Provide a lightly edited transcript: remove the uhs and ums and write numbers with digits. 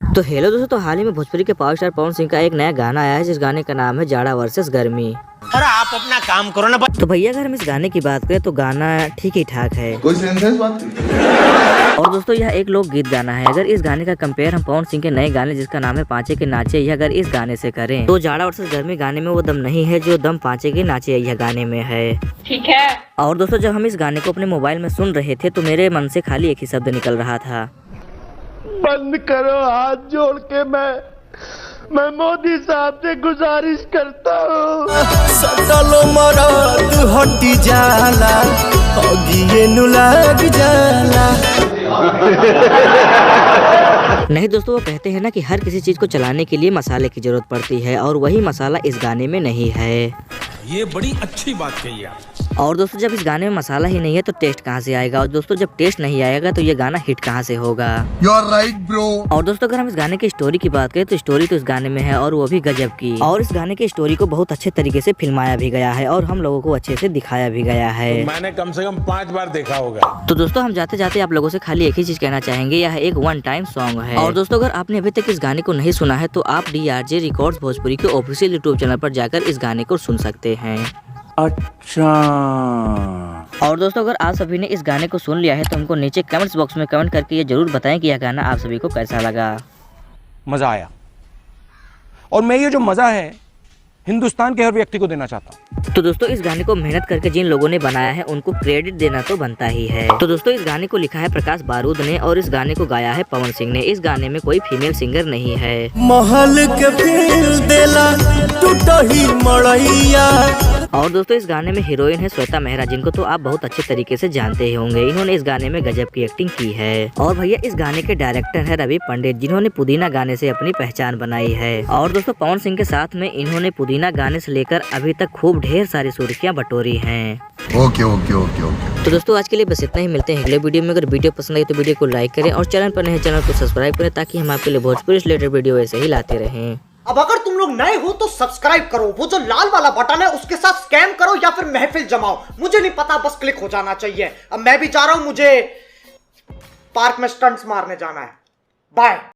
तो हेलो दोस्तों, तो हाल ही में भोजपुरी के पावर स्टार पवन सिंह का एक नया गाना आया है जिस गाने का नाम है जाड़ा वर्सेस गर्मी। अरे आप अपना काम करो ना। तो भैया अगर हम इस गाने की बात करें तो गाना ठीक ही ठाक है। कोई सेंस है इस बात की? और दोस्तों यह एक लोक गीत गाना है। अगर इस गाने का कंपेयर हम पवन सिंह के नए गाने जिसका नाम है पांचे के नाचे यह अगर इस गाने से करें तो जाड़ा वर्सेस गर्मी गाने में वो दम नहीं है जो दम पांचे के नाचे यह गाने में है। ठीक है। और दोस्तों जब हम इस गाने को अपने मोबाइल में सुन रहे थे तो मेरे मन से खाली एक ही शब्द निकल रहा था, बंद करो हाथ जोड़ के मैं मोदी साहब से गुजारिश करता हूँ। सटलो मरद हटी जाला अगिए नु लग जाला। नहीं दोस्तों, वो कहते हैं ना कि हर किसी चीज को चलाने के लिए मसाले की जरूरत पड़ती है और वही मसाला इस गाने में नहीं है। ये बड़ी अच्छी बात कही आप। और दोस्तों जब इस गाने में मसाला ही नहीं है तो टेस्ट कहाँ से आएगा, और दोस्तों जब टेस्ट नहीं आएगा तो ये गाना हिट कहाँ से होगा। You are right, bro. और दोस्तों अगर हम इस गाने की स्टोरी की बात करें तो स्टोरी तो इस गाने में है और वो भी गजब की। और इस गाने की स्टोरी को बहुत अच्छे तरीके से फिल्माया भी गया है और हम लोगों को अच्छे से दिखाया भी गया है। मैंने कम से कम 5 बार देखा होगा। तो दोस्तों हम जाते जाते आप लोगों से खाली एक ही चीज कहना चाहेंगे, यह एक वन टाइम सॉन्ग है। और दोस्तों अगर आपने अभी तक इस गाने को नहीं सुना है तो आप DRJ रिकॉर्ड्स भोजपुरी के ऑफिशियल यूट्यूब चैनल पर जाकर इस गाने को सुन सकते हैं। अच्छा। और दोस्तों अगर आप सभी ने इस गाने को सुन लिया है तो हमको नीचे कमेंट्स बॉक्स में कमेंट करके ये जरूर बताएं कि यह गाना आप सभी को कैसा लगा। मजा आया और मैं ये जो मजा है हिंदुस्तान के हर व्यक्ति को देना चाहता हूँ। तो दोस्तों इस गाने को मेहनत करके जिन लोगों ने बनाया है उनको क्रेडिट देना तो बनता ही है। तो दोस्तों इस गाने को लिखा है प्रकाश बारूद ने और इस गाने को गाया है पवन सिंह ने। इस गाने में कोई फीमेल सिंगर नहीं है। महल के फील देला टूटही मड़ैया। और दोस्तों इस गाने में हीरोइन है श्वेता मेहरा जिनको तो आप बहुत अच्छे तरीके से जानते ही होंगे। इन्होंने इस गाने में गजब की एक्टिंग की है। और भैया इस गाने के डायरेक्टर है रवि पंडित जिन्होंने पुदीना गाने से अपनी पहचान बनाई है। और दोस्तों पवन सिंह के साथ में इन्होंने पुदीना गाने से लेकर अभी तक खूब ढेर सारी सुर्खियां बटोरी हैं। Okay okay okay okay. तो दोस्तों आज के लिए बस इतना ही। मिलते हैं अगले वीडियो में। अगर वीडियो पसंद आई तो वीडियो को लाइक करें और चैनल पर नए चैनल को सब्सक्राइब करें ताकि हम आपके लिए भोजपुरी रिलेटेड वीडियो ऐसे ही लाते रहें। अब अगर तुम लोग नए हो तो सब्सक्राइब करो, वो जो लाल वाला बटन है उसके साथ स्कैम करो या फिर महफिल जमाओ, मुझे नहीं पता, बस क्लिक हो जाना चाहिए। अब मैं भी जा रहा हूं, मुझे पार्क में स्टंट्स मारने जाना है। बाय।